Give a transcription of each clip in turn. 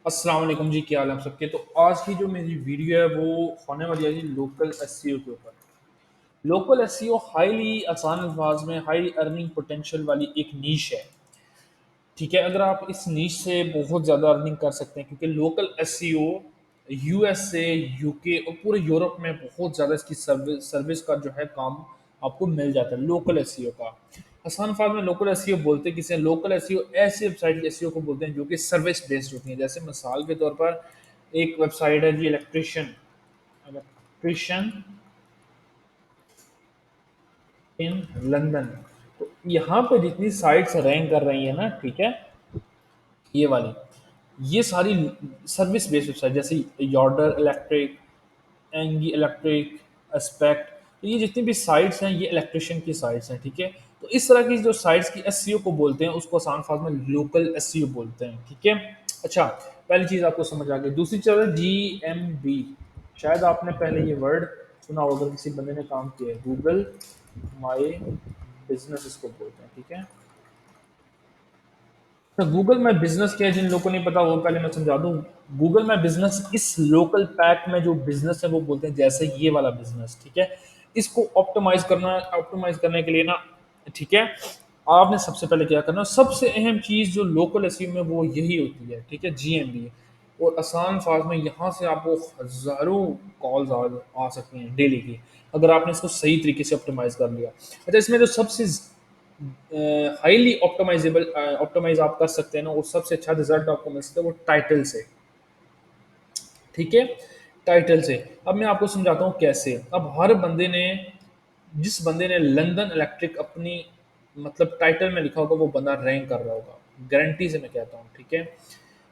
अस्सलाम वालेकुम जी, क्या हाल है आप सबके। तो आज की जो मेरी वीडियो है वो होने वाली है जी लोकल एसईओ के ऊपर। लोकल एसईओ हाईली आसान अल्फाज में हाई अर्निंग पोटेंशियल वाली एक नीश है। ठीक है, अगर आप इस नीश से बहुत ज़्यादा अर्निंग कर सकते हैं क्योंकि लोकल एसईओ यूएसए, यूके और पूरे यूरोप में बहुत ज़्यादा इसकी सर्विस सर्विस का जो है काम आपको मिल जाता है लोकल एसईओ का। आसान अल्फाज में लोकल एसईओ बोलते किसे हैं? लोकल एसईओ ऐसी वेबसाइट के एसईओ को बोलते हैं जो कि सर्विस बेस्ड होती हैं। जैसे मिसाल के तौर पर एक वेबसाइट है जी इलेक्ट्रिशियन इन लंदन। तो यहाँ पे जितनी साइट्स रैंक कर रही है ना, ठीक है, ये वाली, ये सारी सर्विस बेस्ड वेबसाइट जैसे यॉर्डर इलेक्ट्रिक, एंगी इलेक्ट्रिक, एस्पेक्ट। तो ये जितनी भी साइट्स हैं ये इलेक्ट्रिशियन की साइट्स हैं, ठीक है। तो इस तरह की जो साइट्स की एसईओ को बोलते हैं उसको आसान फाज में लोकल एसईओ बोलते हैं, ठीक है। अच्छा, पहली चीज़ आपको समझ आ गई। दूसरी चीज़ है जीएमबी। शायद आपने पहले ये वर्ड सुना होगा, किसी बंदे ने काम किया है। गूगल माई बिजनेस इसको बोलते हैं, ठीक है। तो गूगल माई बिजनेस क्या है, जिन लोगों को नहीं पता वो पहले मैं समझा दूं। गूगल माई बिजनेस इस लोकल पैक में जो बिजनेस है वो बोलते हैं, जैसे ये वाला बिजनेस, ठीक है। इसको ऑप्टिमाइज करने के लिए ना, ठीक है, आपने सबसे पहले क्या करना, सबसे अहम चीज जो लोकल एसईओ में वो यही होती है, ठीक है, जीएमबी। और आसान फाज में यहाँ से आपको हजारों कॉल्स आ सकती हैं डेली की, अगर आपने इसको सही तरीके से ऑप्टिमाइज कर लिया। अच्छा, इसमें जो सबसे हाईली ऑप्टिमाइज आप कर सकते हैं ना, और सबसे अच्छा रिजल्ट आपको मिल सकता है वो टाइटल से, ठीक है, टाइटल से। अब मैं आपको समझाता हूँ कैसे। अब हर बंदे ने, जिस बंदे ने लंदन इलेक्ट्रिक अपनी मतलब टाइटल में लिखा होगा वो बंदा रैंक कर रहा होगा, गारंटी से मैं कहता हूँ, ठीक है।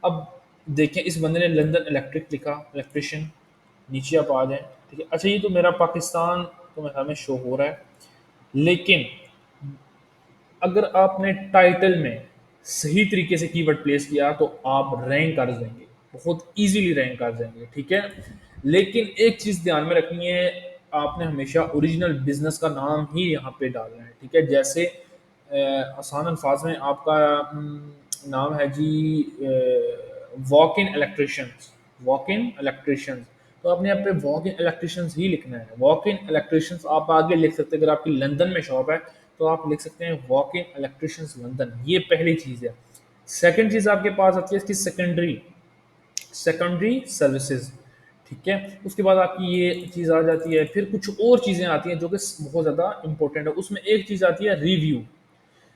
अब देखें, इस बंदे ने लंदन इलेक्ट्रिक लिखा, इलेक्ट्रिशियन, नीचे आप आ जाएं, ठीक है। अच्छा, ये तो मेरा पाकिस्तान तो मेरे ख्याल में शो हो रहा है, लेकिन अगर आपने टाइटल में सही तरीके से कीवर्ड प्लेस किया तो आप रैंक कर जाएंगे, बहुत इजीली रैंक कर जाएंगे, ठीक है। लेकिन एक चीज ध्यान में रखनी है, आपने हमेशा ओरिजिनल बिजनेस का नाम ही यहाँ पे डालना है, ठीक है। जैसे आसान अल्फाज में आपका नाम है जी walk in electricians, walk in electricians. तो आपने यहाँ पे वॉक इन इलेक्ट्रिशियंस ही लिखना है, वॉक इन इलेक्ट्रिशियंस। आप आगे लिख सकते हैं, अगर आपकी लंदन में शॉप है तो आप लिख सकते हैं वॉक इन इलेक्ट्रिशियंस लंदन। ये पहली चीज़ है। सेकंड चीज़ आपके पास आती है इसकी सेकेंडरी सेकेंडरी सर्विसेज, ठीक है। उसके बाद आपकी ये चीज़ आ जाती है, फिर कुछ और चीज़ें आती हैं जो कि बहुत ज़्यादा इंपॉर्टेंट है। उसमें एक चीज़ आती है रिव्यू।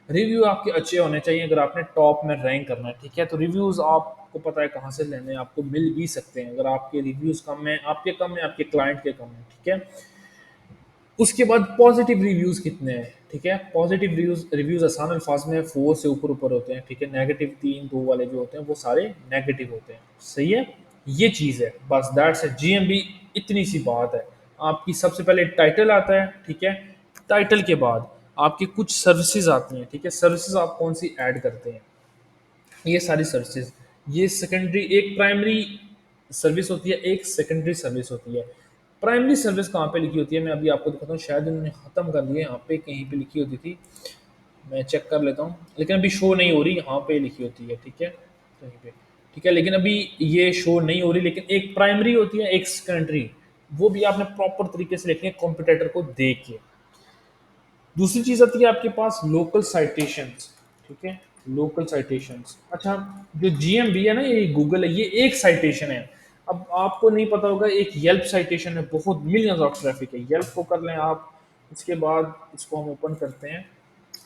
रिव्यू आपके अच्छे होने चाहिए अगर आपने टॉप में रैंक करना है, ठीक है। तो रिव्यूज़ आपको पता है कहाँ से लेने हैं, आपको मिल भी सकते हैं। अगर आपके रिव्यूज़ कम है, आपके कम है, आपके क्लाइंट के कम है, ठीक है। उसके बाद पॉजिटिव रिव्यूज़ कितने हैं, ठीक है। पॉजिटिव रिव्यूज़ रिव्यूज़ आसान अल्फाज में 4 से ऊपर ऊपर होते हैं, ठीक है। नेगेटिव 3 2 वाले जो होते हैं वो सारे नेगेटिव होते हैं, सही है। ये चीज़ है, बस दैट्स है जीएमबी। इतनी सी बात है। आपकी सबसे पहले टाइटल आता है, ठीक है। टाइटल के बाद आपकी कुछ सर्विसेज आती हैं, ठीक है। सर्विसेज आप कौन सी ऐड करते हैं, ये सारी सर्विसेज, ये सेकेंडरी, एक प्राइमरी सर्विस होती है, एक सेकेंडरी सर्विस होती है। प्राइमरी सर्विस कहाँ पे लिखी होती है, मैं अभी आपको दिखाता हूँ, शायद उन्होंने ख़त्म कर दिया, यहाँ पे कहीं पे लिखी होती थी, मैं चेक कर लेता हूँ, लेकिन अभी शो नहीं हो रही, यहाँ पे लिखी होती है, ठीक है, कहीं पे, ठीक है। लेकिन अभी ये शो नहीं हो रही। लेकिन एक प्राइमरी होती है, एक सेकेंडरी, वो भी आपने प्रॉपर तरीके से लिखनी है कॉम्पिटेटर को देख के। दूसरी चीज आती है आपके पास लोकल साइटेशंस, ठीक है, लोकल साइटेशंस। अच्छा, जो जीएमबी है ना, ये गूगल है, ये एक साइटेशन है। अब आपको नहीं पता होगा, एक येल्प साइटेशन है, बहुत मिलियंस ऑफ ट्रैफिक है। येल्प को कर लें आप, उसके बाद इसको हम ओपन करते हैं।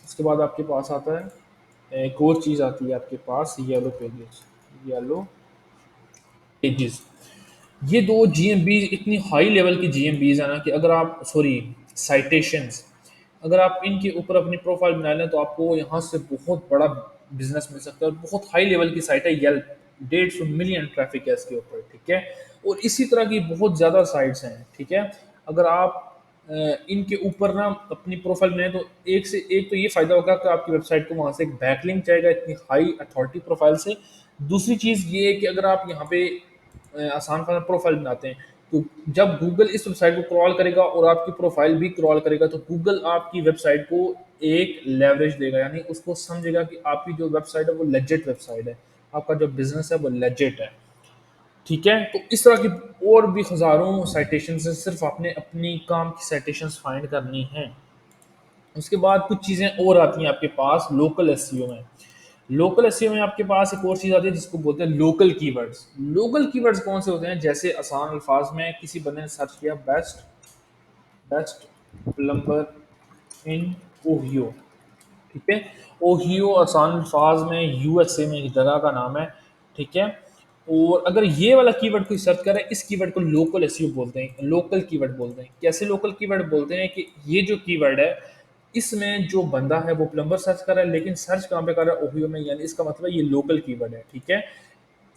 उसके बाद आपके पास आता है एक और चीज़ आती है आपके पास, येलो पेजेस, येलो पेजेस। ये दो जीएमबी इतनी हाई लेवल की जीएमबीज है ना कि अगर आप, सॉरी, साइटेशंस, अगर आप इनके ऊपर अपनी प्रोफाइल बना लें तो आपको यहाँ से बहुत बड़ा बिजनेस मिल सकता है। और बहुत हाई लेवल की साइट है येल्प, 150 मिलियन ट्रैफिक है इसके ऊपर, ठीक है। और इसी तरह की बहुत ज़्यादा साइट्स हैं, ठीक है। अगर आप इनके ऊपर ना अपनी प्रोफाइल बनाएं तो एक से एक तो ये फ़ायदा होगा कि आपकी वेबसाइट को वहाँ से एक बैकलिंक जाएगा इतनी हाई अथॉरिटी प्रोफाइल से। दूसरी चीज़ ये है कि अगर आप यहाँ पे आसान खाना प्रोफाइल बनाते हैं तो जब गूगल इस वेबसाइट को क्रॉल करेगा और आपकी प्रोफाइल भी क्रॉल करेगा तो गूगल आपकी वेबसाइट को एक लेवरेज देगा, यानी उसको समझेगा कि आपकी जो वेबसाइट है वो लेजिट वेबसाइट है। आपका जो बिजनेस है वो लेजिट है। ठीक है, तो इस तरह की और भी हजारों साइटेशन है, सिर्फ आपने अपनी काम की साइटेशन फाइंड करनी है। उसके बाद कुछ चीज़ें और आती हैं आपके पास लोकल एसईओ में। लोकल एसईओ में आपके पास एक और चीज़ आती है जिसको बोलते हैं लोकल कीवर्ड्स। लोकल कीवर्ड्स कौन से होते हैं? जैसे आसान अल्फाज में किसी बंदे ने सर्च किया बेस्ट बेस्ट प्लम्बर इन ओहियो। ठीक है, ओहियो आसान अल्फाज में यूएसए में एक जगह का नाम है। ठीक है, और अगर ये वाला कीवर्ड कोई सर्च करे, इस कीवर्ड को लोकल एसईओ बोलते हैं, लोकल कीवर्ड बोलते हैं। कैसे लोकल कीवर्ड बोलते हैं कि ये जो कीवर्ड है, इसमें जो बंदा है वो प्लम्बर सर्च कर रहा है, लेकिन सर्च कहाँ पे कर रहा है? ओहियो में, यानी इसका मतलब ये लोकल कीवर्ड है। ठीक है,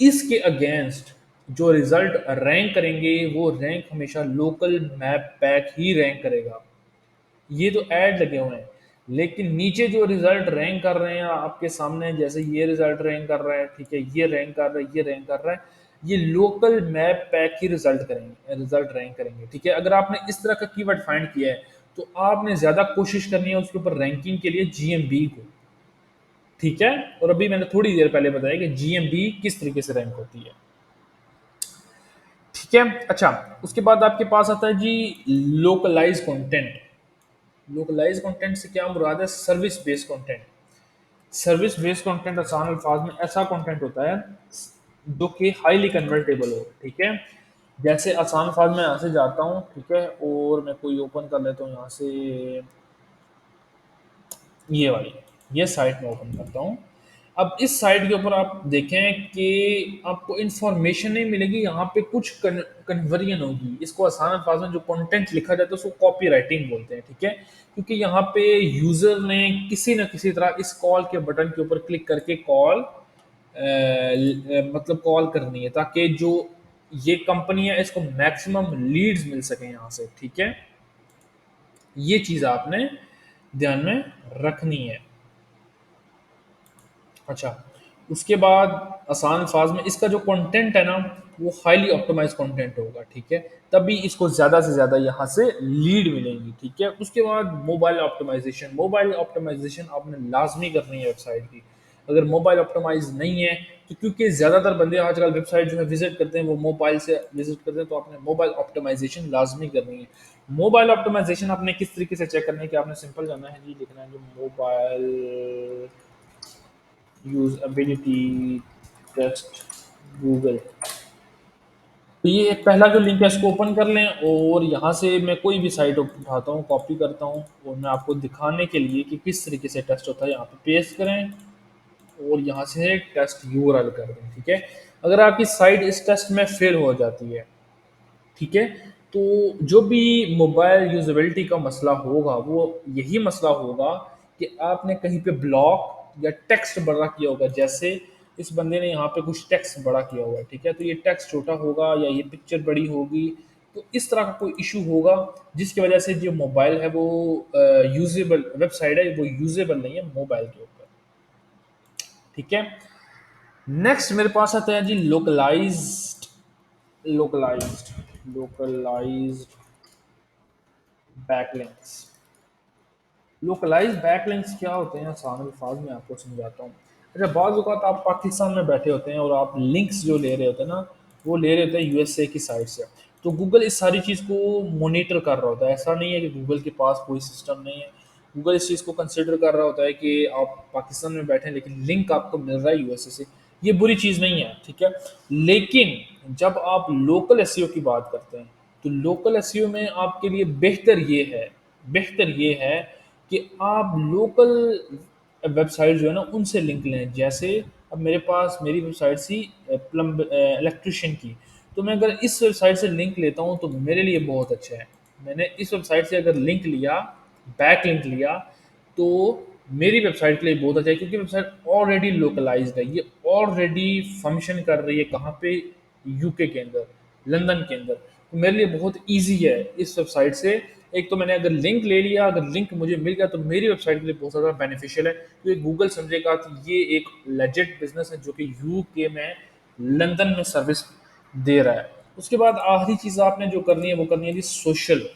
इसके अगेंस्ट जो रिजल्ट रैंक करेंगे वो रैंक हमेशा लोकल मैप पैक ही रैंक करेगा। ये तो ऐड लगे हुए हैं, लेकिन नीचे जो रिजल्ट रैंक कर रहे हैं आपके सामने, जैसे ये रिजल्ट रैंक कर रहा है, ठीक है, ये रैंक कर रहा है, ये रैंक कर रहा है, ये लोकल मैप पैक ही रिजल्ट करेंगे, रिजल्ट रैंक करेंगे। ठीक है, अगर आपने इस तरह का कीवर्ड फाइंड किया है तो आपने ज्यादा कोशिश करनी है उसके ऊपर रैंकिंग के लिए जीएमबी को। ठीक है, और अभी मैंने थोड़ी देर पहले बताया कि जीएमबी किस तरीके से रैंक होती है। ठीक है, अच्छा, उसके बाद आपके पास आता है जी लोकलाइज कंटेंट। लोकलाइज कंटेंट से क्या मुराद है? Service based content. Service based content आसान अल्फाज में ऐसा कंटेंट होता है जो कि हाईली कन्वर्टेबल हो। ठीक है, जैसे आसान अल्फाज में यहाँ से जाता हूँ, ठीक है, और मैं कोई ओपन कर लेता हूँ यहाँ से, ये वाली, ये साइट में ओपन करता हूँ। अब इस साइट के ऊपर आप देखें कि आपको इंफॉर्मेशन नहीं मिलेगी, यहाँ पे कुछ कन्वर्जन होगी। इसको आसान अल्फाज में जो कंटेंट लिखा जाता है उसको कॉपी राइटिंग बोलते हैं। ठीक है, क्योंकि यहाँ पे यूजर ने किसी न किसी तरह इस कॉल के बटन के ऊपर क्लिक करके कॉल मतलब कॉल करनी है, ताकि जो ये कंपनी है इसको मैक्सिमम लीड्स मिल सके यहाँ से। ठीक है, ये चीज़ आपने ध्यान में रखनी है। अच्छा, उसके बाद आसान अल्फाज में इसका जो कंटेंट है ना, वो हाईली ऑप्टिमाइज कंटेंट होगा। ठीक है, तभी इसको ज़्यादा से ज़्यादा यहाँ से लीड मिलेंगी। ठीक है, उसके बाद मोबाइल ऑप्टिमाइजेशन। मोबाइल ऑप्टिमाइजेशन आपने लाजमी करनी है वेबसाइट की। अगर मोबाइल ऑप्टिमाइज नहीं है तो, क्योंकि ज़्यादातर बंदे आजकल वेबसाइट जो है विजिट करते हैं वो मोबाइल से विजिट करते हैं, तो आपने मोबाइल ऑप्टिमाइजेशन लाजमी करनी है। मोबाइल ऑप्टिमाइजेशन आपने किस तरीके से चेक करना है? कि आपने सिंपल जाना है जी, लिखना है जो मोबाइल यूजबिलिटी टेस्ट गूगल। तो ये एक पहला जो लिंक है इसको ओपन कर लें, और यहाँ से मैं कोई भी साइट उठाता हूँ, कॉपी करता हूँ, और मैं आपको दिखाने के लिए कि किस तरीके से टेस्ट होता है यहाँ पे पेस्ट करें, और यहाँ से टेस्ट यूआरएल कर दें। ठीक है, अगर आपकी साइट इस टेस्ट में फेल हो जाती है, ठीक है, तो जो भी मोबाइल यूजेबिलिटी का मसला होगा वो यही मसला होगा कि आपने कहीं पे ब्लॉक या टेक्स्ट बड़ा किया होगा। जैसे इस बंदे ने यहाँ पे कुछ टेक्स्ट बड़ा किया हुआ है, ठीक है, तो ये टेक्स्ट छोटा होगा या ये पिक्चर बड़ी होगी, तो इस तरह का कोई इशू होगा जिसकी वजह से जो मोबाइल है वो यूजेबल वेबसाइट है वो यूजेबल नहीं है मोबाइल के ऊपर। ठीक है, नेक्स्ट मेरे पास आता है जी localized localized localized backlinks. Localize backlinks क्या होते हैं? आसान अल्फाज में आपको समझाता हूँ। अच्छा, बाज़ औक़ात आप पाकिस्तान में बैठे होते हैं और आप लिंक्स जो ले रहे होते हैं ना, वो ले रहे होते हैं यूएसए की साइट से। तो गूगल इस सारी चीज़ को मॉनिटर कर रहा होता है। ऐसा नहीं है कि गूगल के पास कोई सिस्टम नहीं है। गूगल इस चीज़ को कंसिडर कर रहा होता है कि आप पाकिस्तान में बैठे हैं लेकिन लिंक आपको मिल रहा है यूएसए से। ये बुरी चीज़ नहीं है, ठीक है। लेकिन जब आप लोकल एसईओ की बात करते हैं, तो लोकल एसईओ में आपके लिए बेहतर ये है कि आप लोकल वेबसाइट जो है ना उनसे लिंक लें। जैसे अब मेरे पास मेरी वेबसाइट थी इलेक्ट्रिशियन की, तो मैं अगर इस वेबसाइट से लिंक लेता हूँ तो मेरे लिए बहुत अच्छा है। मैंने इस वेबसाइट से अगर लिंक लिया, बैक लिंक लिया, तो मेरी वेबसाइट के लिए बहुत अच्छा है, क्योंकि वेबसाइट ऑलरेडी लोकलाइज्ड है। ये ऑलरेडी फंक्शन कर रही है कहाँ पे? यूके के अंदर, लंदन के अंदर। तो मेरे लिए बहुत ईजी है इस वेबसाइट से। एक तो मैंने अगर लिंक ले लिया, अगर लिंक मुझे मिल गया तो मेरी वेबसाइट के लिए बहुत ज़्यादा बेनिफिशियल है, क्योंकि गूगल समझेगा कि ये एक लेजिट बिजनेस है जो कि यूके में लंदन में सर्विस दे रहा है। उसके बाद आखिरी चीज़ आपने जो करनी है वो करनी है जी सोशल।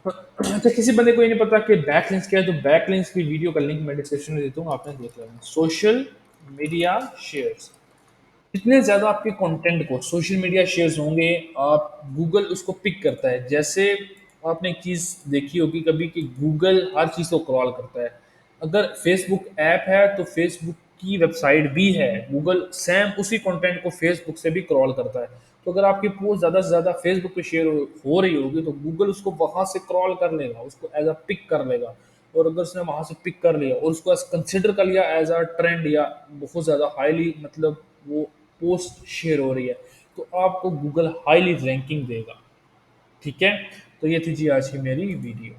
अच्छा, किसी बंदे को ये नहीं पता कि बैकलिंक्स क्या है, तो बैकलिंक्स की वीडियो का लिंक मैं डिस्क्रिप्शन में देता हूँ, आपने देख लेना। Social media shares. जितने ज़्यादा आपके कंटेंट को सोशल मीडिया शेयर्स होंगे, आप गूगल उसको पिक करता है। जैसे आपने एक चीज़ देखी होगी कभी कि गूगल हर चीज़ को क्रॉल करता है। अगर फेसबुक ऐप है तो फेसबुक की वेबसाइट भी है, गूगल सेम उसी कंटेंट को फेसबुक से भी क्रॉल करता है। तो अगर आपकी पोस्ट ज़्यादा से ज़्यादा फेसबुक पे शेयर हो रही होगी तो गूगल उसको वहाँ से क्रॉल कर लेगा, उसको एज अ पिक कर लेगा। और अगर उसने वहाँ से पिक कर लिया और उसको कंसिडर कर लिया एज अ ट्रेंड या बहुत ज़्यादा हाईली, मतलब वो पोस्ट शेयर हो रही है, तो आपको गूगल हाईली रैंकिंग देगा। ठीक है, तो ये थी जी आज की मेरी वीडियो।